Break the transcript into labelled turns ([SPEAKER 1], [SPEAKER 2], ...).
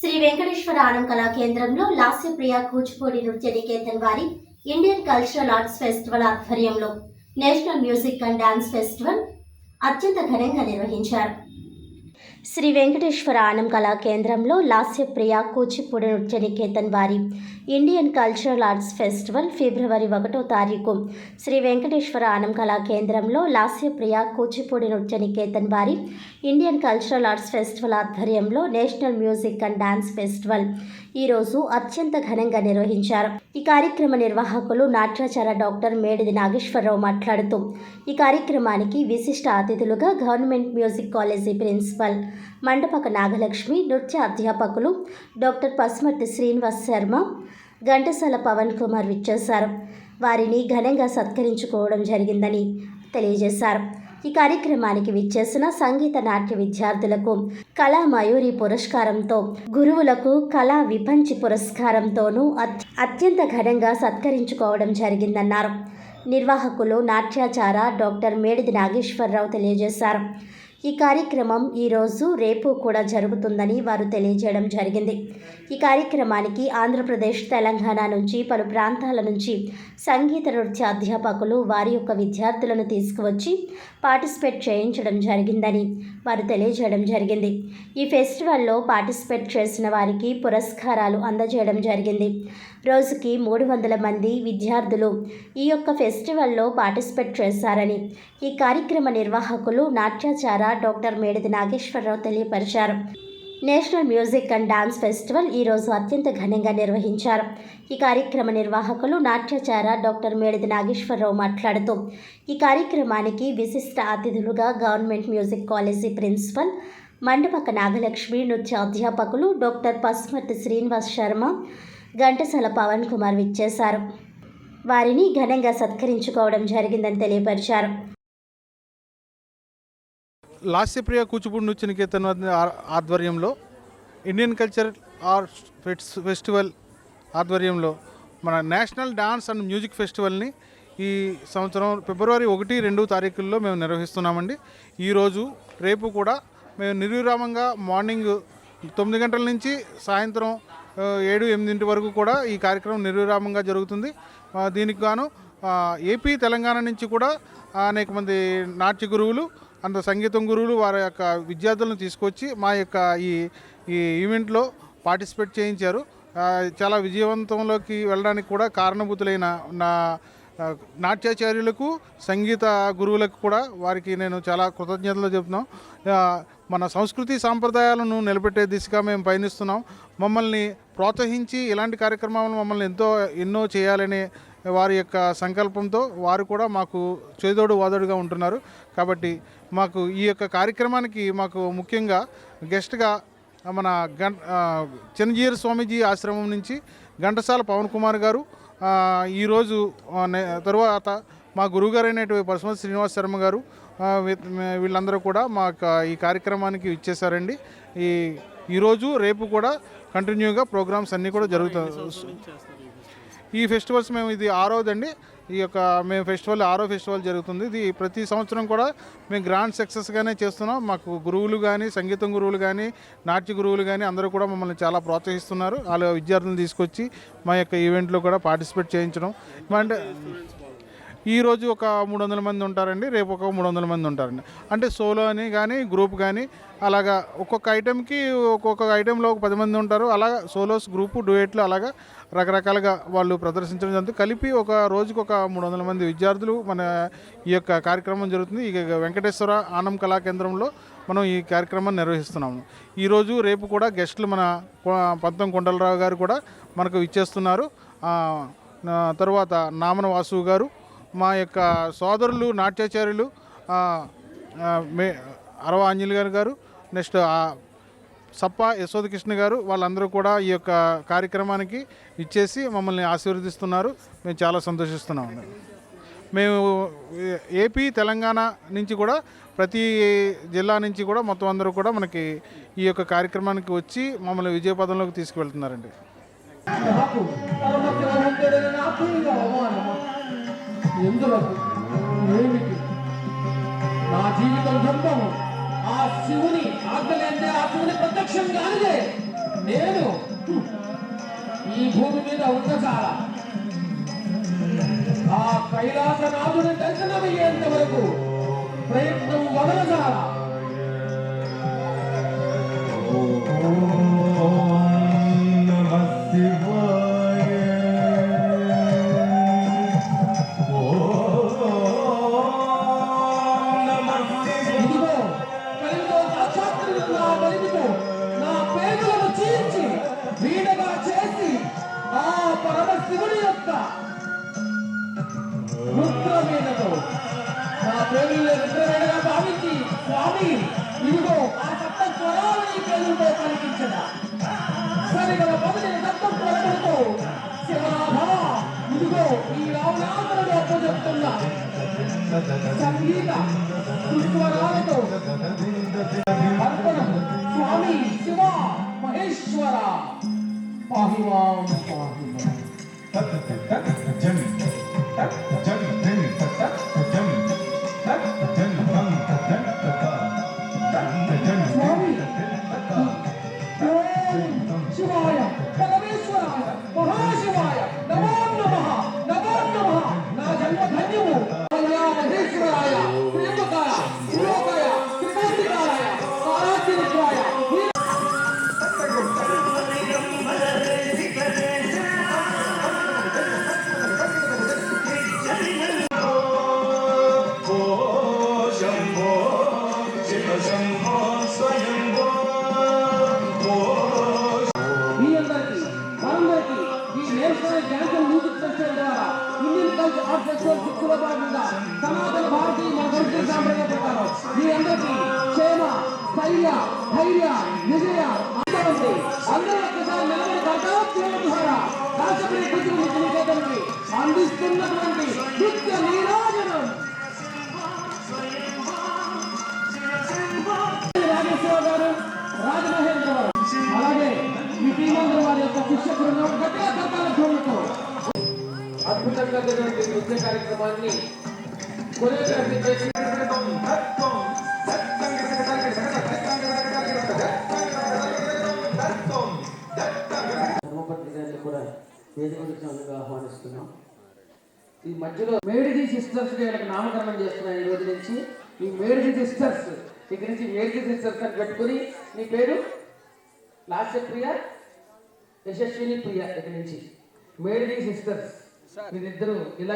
[SPEAKER 1] శ్రీ వెంకటేశ్వర ఆనం కళా కేంద్రంలో లాస్యప్రియ కూచిపూడి నృత్య నికేతన్ వారి ఇండియన్ కల్చరల్ ఆర్ట్స్ ఫెస్టివల్ ఆధ్వర్యంలో national music and dance festival అత్యంత ఘనంగా నిర్వహించారు. శ్రీ వెంకటేశ్వర ఆనం కళా కేంద్రంలో లాస్యప్రియ కూచిపూడి నృత్య నికేతన్ వారి ఇండియన్ కల్చరల్ ఆర్ట్స్ ఫెస్టివల్ ఫిబ్రవరి 1వ తారీఖు శ్రీ వెంకటేశ్వర ఆనం కళా కేంద్రంలో లాస్యప్రియ కూచిపూడి నృత్య నికేతన్ వారి ఇండియన్ కల్చరల్ ఆర్ట్స్ ఫెస్టివల్ ఆధ్వర్యంలో national music and dance festival ఈరోజు అత్యంత ఘనంగా నిర్వహించారు. ఈ కార్యక్రమ నిర్వాహకులు నాట్యాచార్య డాక్టర్ మేడిది నాగేశ్వరరావు మాట్లాడుతూ ఈ కార్యక్రమానికి విశిష్ట అతిథులుగా government music college principal Mandapaka Nagalakshmi, నృత్య అధ్యాపకులు డాక్టర్ పసుమర్తి శ్రీనివాస్ శర్మ, ఘంటసాల పవన్ కుమార్ విచ్చేశారు. వారిని ఘనంగా సత్కరించుకోవడం జరిగిందని తెలియజేశారు. ఈ కార్యక్రమానికి విచ్చేసిన సంగీత నాట్య విద్యార్థులకు కళా మయూరి పురస్కారంతో, గురువులకు కళా విపంచి పురస్కారంతోనూ అత్యంత ఘనంగా సత్కరించుకోవడం జరిగిందన్నారు. నిర్వాహకులు నాట్యాచార్య డాక్టర్ మేడిది నాగేశ్వరరావు తెలియజేశారు. ఈ కార్యక్రమం ఈరోజు రేపు కూడా జరుగుతుందని వారు తెలియజేయడం జరిగింది. ఈ కార్యక్రమానికి ఆంధ్రప్రదేశ్, తెలంగాణ నుంచి పలు ప్రాంతాల నుంచి సంగీత నృత్య అధ్యాపకులు వారి యొక్క విద్యార్థులను తీసుకువచ్చి పార్టిసిపేట్ చేయించడం జరిగిందని వారు తెలియజేయడం జరిగింది. ఈ ఫెస్టివల్లో పార్టిసిపేట్ చేసిన వారికి పురస్కారాలు అందజేయడం జరిగింది. రోజుకి 300 మంది విద్యార్థులు ఈ యొక్క ఫెస్టివల్లో పార్టిసిపేట్ చేశారని ఈ కార్యక్రమ నిర్వాహకులు నాట్యాచార్య డాక్టర్ మేడిది నాగేశ్వరరావు తెలియపరిచారు. National music and dance festival ఈరోజు అత్యంత ఘనంగా నిర్వహించారు. ఈ కార్యక్రమ నిర్వాహకులు నాట్యాచార్య డాక్టర్ మేడిది నాగేశ్వరరావు మాట్లాడుతూ ఈ కార్యక్రమానికి విశిష్ట అతిథులుగా government music college principal Mandapaka Nagalakshmi, నృత్య అధ్యాపకులు డాక్టర్ పసుమర్తి శ్రీనివాస్ శర్మ, ఘంటసాల పవన్ కుమార్ విచ్చేశారు. వారిని ఘనంగా సత్కరించుకోవడం జరిగిందని తెలియపరిచారు.
[SPEAKER 2] లాస్యప్రియ కూచిపూడి నృత్య నికేతన్ ఆధ్వర్యంలో ఇండియన్ కల్చర్ ఆర్ట్స్ ఫెస్టివల్ ఆధ్వర్యంలో మన నేషనల్ డాన్స్ అండ్ మ్యూజిక్ ఫెస్టివల్ని ఈ సంవత్సరం ఫిబ్రవరి 1, 2 తారీఖుల్లో మేము నిర్వహిస్తున్నామండి. ఈరోజు రేపు కూడా మేము నిర్విరామంగా మార్నింగ్ 9 గంటల నుంచి సాయంత్రం 7, 8 వరకు కూడా ఈ కార్యక్రమం నిర్విరామంగా జరుగుతుంది. దీనికి గాను ఏపీ, తెలంగాణ నుంచి కూడా అనేక మంది నాట్య గురువులు, అంత సంగీతం గురువులు వారి యొక్క విద్యార్థులను తీసుకొచ్చి మా యొక్క ఈ ఈవెంట్లో పార్టిసిపేట్ చేయించారు. చాలా విజయవంతంలోకి వెళ్ళడానికి కూడా కారణభూతులైన నా నాట్యాచార్యులకు, సంగీత గురువులకు కూడా వారికి నేను చాలా కృతజ్ఞతలు చెప్తున్నాం. మన సంస్కృతి సాంప్రదాయాలను నిలబెట్టే దిశగా మేము పయనిస్తున్నాం. మమ్మల్ని ప్రోత్సహించి ఇలాంటి కార్యక్రమాలను మమ్మల్ని ఎన్నో చేయాలనే వారి యొక్క సంకల్పంతో వారు కూడా మాకు చేదోడు వాదోడుగా ఉంటున్నారు. కాబట్టి మాకు ఈ యొక్క కార్యక్రమానికి మాకు ముఖ్యంగా గెస్ట్గా మన చిన్నజీయర్ స్వామీజీ ఆశ్రమం నుంచి ఘంటసాల పవన్ కుమార్ గారు, ఈరోజు తరువాత మా గురువుగారు అయినటువంటి పసుమర్తి శ్రీనివాస్ శర్మ గారు, వీళ్ళందరూ కూడా మా ఈ కార్యక్రమానికి ఇచ్చేసారండి. ఈరోజు రేపు కూడా కంటిన్యూగా ప్రోగ్రామ్స్ అన్నీ కూడా జరుగుతాయి. ఈ ఫెస్టివల్స్ మేము ఇది 6వదండి. ఈ యొక్క మేము ఫెస్టివల్ 6వ ఫెస్టివల్ జరుగుతుంది. ఇది ప్రతి సంవత్సరం కూడా మేము గ్రాండ్ సక్సెస్గానే చేస్తున్నాం. మాకు గురువులు కానీ, సంగీతం గురువులు కానీ, నాట్య గురువులు కానీ అందరూ కూడా మమ్మల్ని చాలా ప్రోత్సహిస్తున్నారు. వాళ్ళ విద్యార్థులను తీసుకొచ్చి మా యొక్క ఈవెంట్లో కూడా పార్టిసిపేట్ చేయించడం. అంటే ఈరోజు ఒక 300 మంది ఉంటారండి, రేపు ఒక 300 మంది ఉంటారండి. అంటే సోలో అని కానీ, గ్రూప్ కానీ అలాగా ఒక్కొక్క ఐటెంలో ఒక 10 మంది ఉంటారు. అలాగా సోలోస్, గ్రూపు, డ్యూయెట్లు అలాగా రకరకాలుగా వాళ్ళు ప్రదర్శించడం జరుగుతుంది. కలిపి ఒక రోజుకు ఒక 300 మంది విద్యార్థులు మన ఈ యొక్క కార్యక్రమం జరుగుతుంది. ఇక వెంకటేశ్వర ఆనం కళా కేంద్రంలో మనం ఈ కార్యక్రమాన్ని నిర్వహిస్తున్నాము. ఈరోజు రేపు కూడా గెస్టులు మన పంతం కొండలరావు గారు కూడా మనకు ఇచ్చేస్తున్నారు. తరువాత నామన వాసు గారు, మా యొక్క సోదరులు నాట్యాచార్యులు అరవ ఆంజలి గారు, నెక్స్ట్ సప్ప యశోదకృష్ణ గారు, వాళ్ళందరూ కూడా ఈ యొక్క కార్యక్రమానికి ఇచ్చేసి మమ్మల్ని ఆశీర్వదిస్తున్నారు. మేము చాలా సంతోషిస్తున్నాము. మేము ఏపీ, తెలంగాణ నుంచి కూడా ప్రతి జిల్లా నుంచి కూడా మొత్తం అందరూ కూడా మనకి ఈ యొక్క కార్యక్రమానికి వచ్చి మమ్మల్ని విజయపథంలోకి తీసుకువెళ్తున్నారండి.
[SPEAKER 3] నా జీవితం ధర్మం ఆ శివుని ఆజ్ఞలేందే ఆ శివుని ప్రత్యక్షం కానిదే నేను ఉండచాల. ఆ కైలాసనాథుని దర్శనమయ్యేంత వరకు ప్రయత్నం వదలచాల. శివుడి యొక్క రుద్రమేనతో నా పేరులో రుద్రమేనగా భావించి స్వామి ఇదిగో ఆ సప్త స్వరాలని పేరుతో పలికించదా సరిగల మొదటి సప్త స్వరములతో శివనాథ ఇదిగో ఈ రావణాసురుడు అప్పచెప్తున్న సంగీత సుస్వరాలతో అర్పణం స్వామి శివ మహేశ్వర పాహిమాం పాహిమాం. శివాయ పరమేశ్వరాయ మహాశివాయ నమో నమః నమో నమః. నా జన్మ ధన్యము. మహేశ్వరాయ ప్రేమకాయ శ్లోకాయ త్రిమూర్తికాయ కారాగ్నికాయ సనాతన భారతీయ మన సంస్కృతి సాంప్రదాయ ప్రకారం మీ అందరికీ క్షేమ స్థైర్య ధైర్య విజయ అందరూ అందరూ ఒక్కసారి నిలబడి కర్తవ్యం ద్వారా రాష్ట్రపతి కూర్చుని అందిస్తున్నటువంటి నిత్య నీరాజనం రాజేశ్వర గారు రాజమహేంద్రవరం అలాగే మీ టీమందరూ వారి యొక్క శిష్య బృందం గట్టిగా కర్తాల ధ్వనులతో అద్భుతంగా జరిగిన నృత్య కార్యక్రమాన్ని కొరియోగ్రఫీ చేసి ధర్మపత్రి గారిని కూడా వేదిక ఆహ్వానిస్తున్నాం. ఈ మధ్యలో మేడిది సిస్టర్స్ వీళ్ళకి నామకరణం చేస్తున్నాను. ఈ రోజు నుంచి ఈ మేడిది సిస్టర్స్ ఇక్కడి నుంచి మేడిది సిస్టర్స్ అని పెట్టుకుని మీ పేరు లాస్య ప్రియ యశస్విని ప్రియ ఇక్కడి నుంచి మేడిది సిస్టర్స్ మీరిద్దరు ఇలా